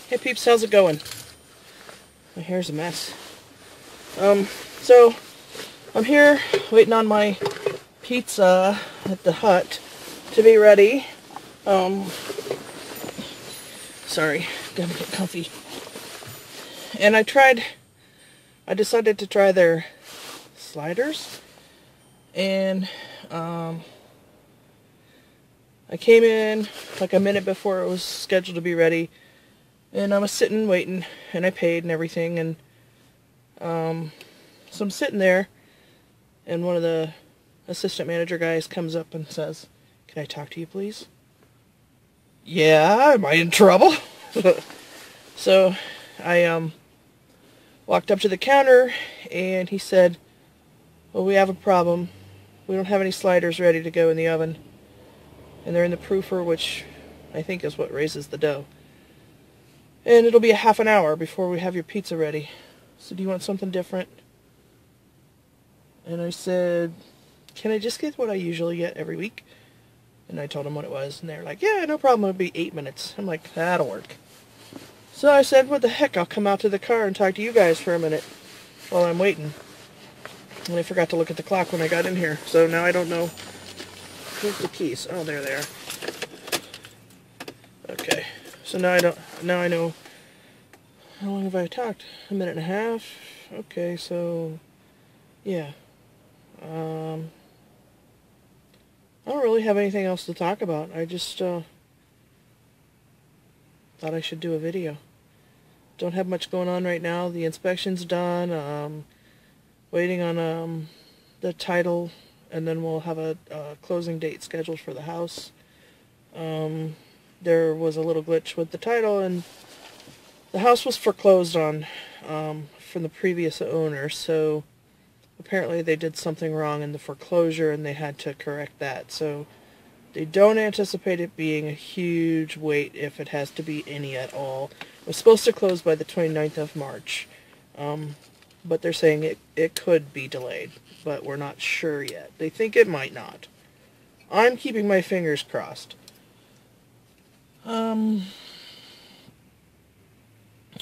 Hey peeps, how's it going? My hair's a mess. So I'm here waiting on my pizza at the hut to be ready. Sorry, gotta get comfy. And I decided to try their sliders, and I came in like a minute before it was scheduled to be ready, and I was sitting waiting, and I paid and everything, and so I'm sitting there, and one of the assistant manager guys comes up and says, "Can I talk to you, please?" Yeah, am I in trouble? So I walked up to the counter, and he said, "Well, we have a problem. We don't have any sliders ready to go in the oven, and they're in the proofer, which I think is what raises the dough. And it'll be a half an hour before we have your pizza ready. So do you want something different?" And I said, "Can I just get what I usually get every week?" And I told them what it was, and they were like, "Yeah, no problem, it'll be 8 minutes." I'm like, "That'll work." So I said, "What the heck, I'll come out to the car and talk to you guys for a minute while I'm waiting." And I forgot to look at the clock when I got in here, so now I don't know. Where's the keys? Oh, there they are. Okay, so now I know. How long have I talked? A minute and a half? Okay, so, yeah. I don't really have anything else to talk about. I just, thought I should do a video. Don't have much going on right now. The inspection's done. Waiting on, the title, and then we'll have a closing date scheduled for the house. There was a little glitch with the title, and the house was foreclosed on from the previous owner, so apparently they did something wrong in the foreclosure, and they had to correct that. So they don't anticipate it being a huge wait, if it has to be any at all. It was supposed to close by the 29th of March, but they're saying it could be delayed, but we're not sure yet. They think it might not. I'm keeping my fingers crossed.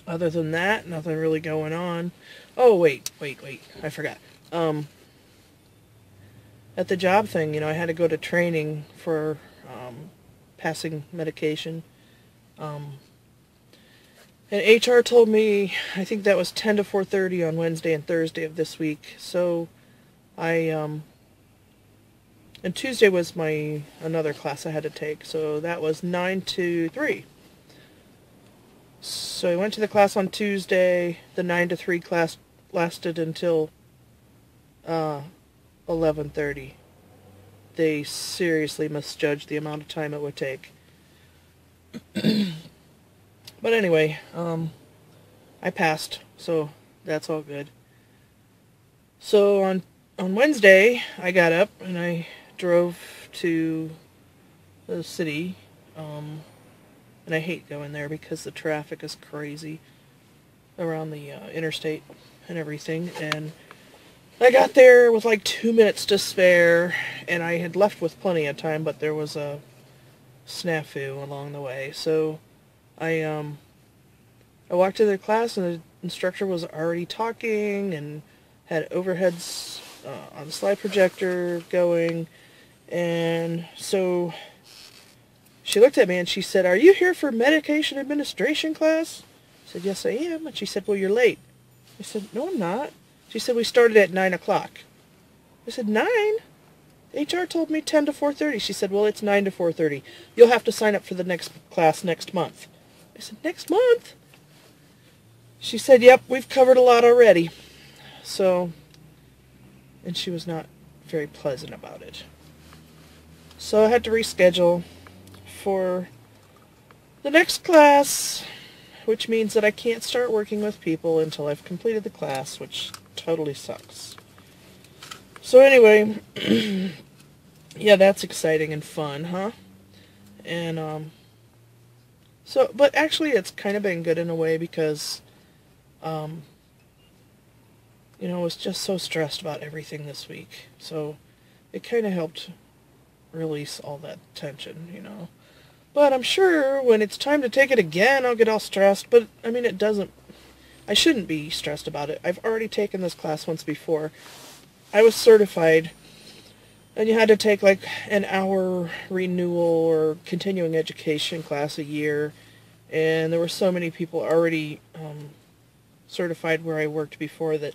Other than that, nothing really going on. Oh, wait, I forgot. At the job thing, I had to go to training for passing medication. And HR told me, I think that was 10 to 4:30 on Wednesday and Thursday of this week. So and Tuesday was another class I had to take, so that was 9 to 3. So I went to the class on Tuesday. The 9 to 3 class lasted until 11:30. They seriously misjudged the amount of time it would take. But anyway, I passed, so that's all good. So on Wednesday, I got up and I drove to the city, and I hate going there because the traffic is crazy around the interstate and everything, and I got there with like 2 minutes to spare, and I had left with plenty of time, but there was a snafu along the way. So I walked to the class, and the instructor was already talking and had overheads on the slide projector going, and so she looked at me and she said, "Are you here for medication administration class?" I said, "Yes, I am." And she said, "Well, you're late." I said, "No, I'm not." She said, "We started at 9 o'clock. I said, 9? HR told me 10 to 4:30. She said, "Well, it's 9 to 4:30. You'll have to sign up for the next class next month." I said, "Next month?" She said, "Yep, we've covered a lot already." So, and she was not very pleasant about it. So I had to reschedule for the next class, which means that I can't start working with people until I've completed the class, which totally sucks. So anyway, yeah, that's exciting and fun, huh? And, so, but actually it's kind of been good in a way because, I was just so stressed about everything this week. So it kind of helped release all that tension. But I'm sure when it's time to take it again, I'll get all stressed. But, I mean, it doesn't... I shouldn't be stressed about it. I've already taken this class once before. I was certified, and you had to take like an hour renewal or continuing education class a year. And there were so many people already certified where I worked before that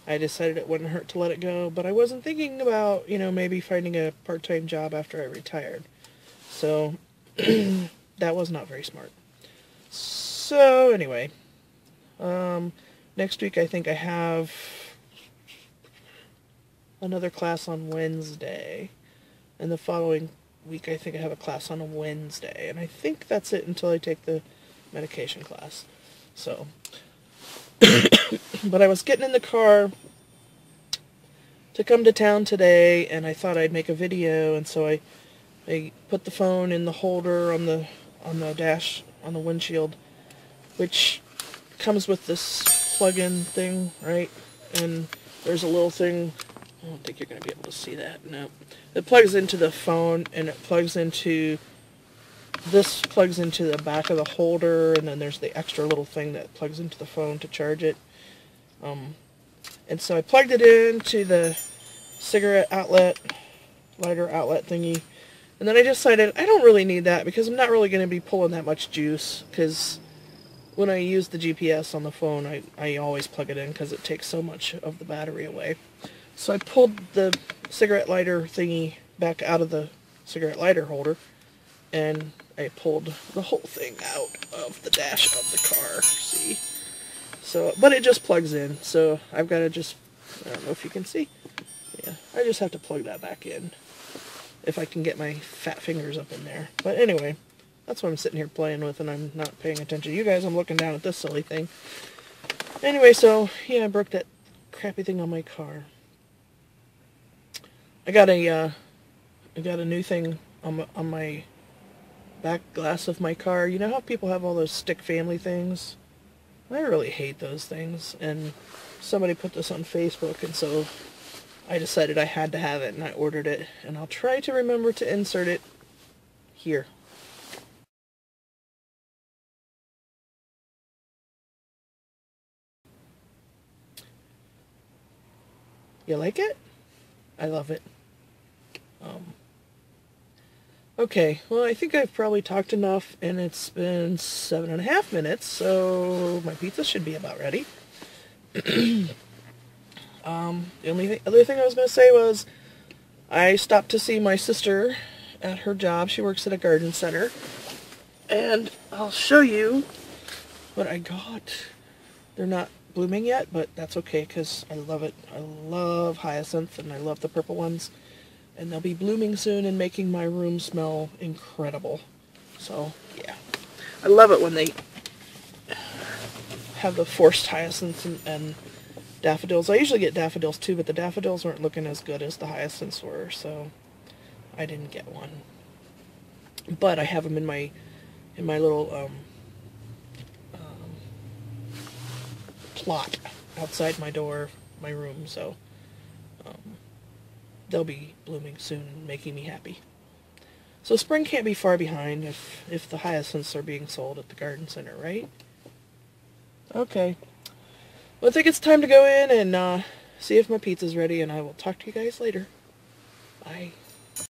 I decided it wouldn't hurt to let it go. But I wasn't thinking about, maybe finding a part-time job after I retired. So that was not very smart. So anyway, next week I think I have another class on Wednesday, and the following week I think I have a class on a Wednesday, and I think that's it until I take the medication class. So, but I was getting in the car to come to town today, and I thought I'd make a video, and so I put the phone in the holder on the dash, on the windshield, which comes with this plug-in thing, right? And there's a little thing, I don't think you're going to be able to see that, no. It plugs into the phone, and it plugs into, this plugs into the back of the holder, and then there's the extra little thing that plugs into the phone to charge it. And so I plugged it into the cigarette outlet, lighter outlet thingy, and then I decided I don't really need that because I'm not really going to be pulling that much juice, because when I use the GPS on the phone, I always plug it in because it takes so much of the battery away. So I pulled the cigarette lighter thingy back out of the cigarette lighter holder, and I pulled the whole thing out of the dash of the car, see? So, but it just plugs in, so I've got to just, I don't know if you can see. Yeah, I just have to plug that back in, if I can get my fat fingers up in there. But anyway, that's what I'm sitting here playing with, and I'm not paying attention to you guys. I'm looking down at this silly thing. Anyway, so, yeah, I broke that crappy thing on my car. I got a new thing on my back glass of my car. You know how people have all those stick family things? I really hate those things, and somebody put this on Facebook, and so I decided I had to have it, and I ordered it, and I'll try to remember to insert it here. You like it? I love it. Okay, well, I think I've probably talked enough, and it's been 7.5 minutes, so my pizza should be about ready. The only other thing I was going to say was I stopped to see my sister at her job. She works at a garden center, and I'll show you what I got. They're not blooming yet, but that's okay because I love it. I love hyacinth, and I love the purple ones. And they'll be blooming soon and making my room smell incredible. So, yeah. I love it when they have the forced hyacinths and daffodils. I usually get daffodils too, but the daffodils weren't looking as good as the hyacinths were, so I didn't get one. But I have them in my little plot outside my door, my room, so they'll be blooming soon, making me happy. So spring can't be far behind if the hyacinths are being sold at the garden center, right? Okay. Well, I think it's time to go in and see if my pizza's ready, and I will talk to you guys later. Bye.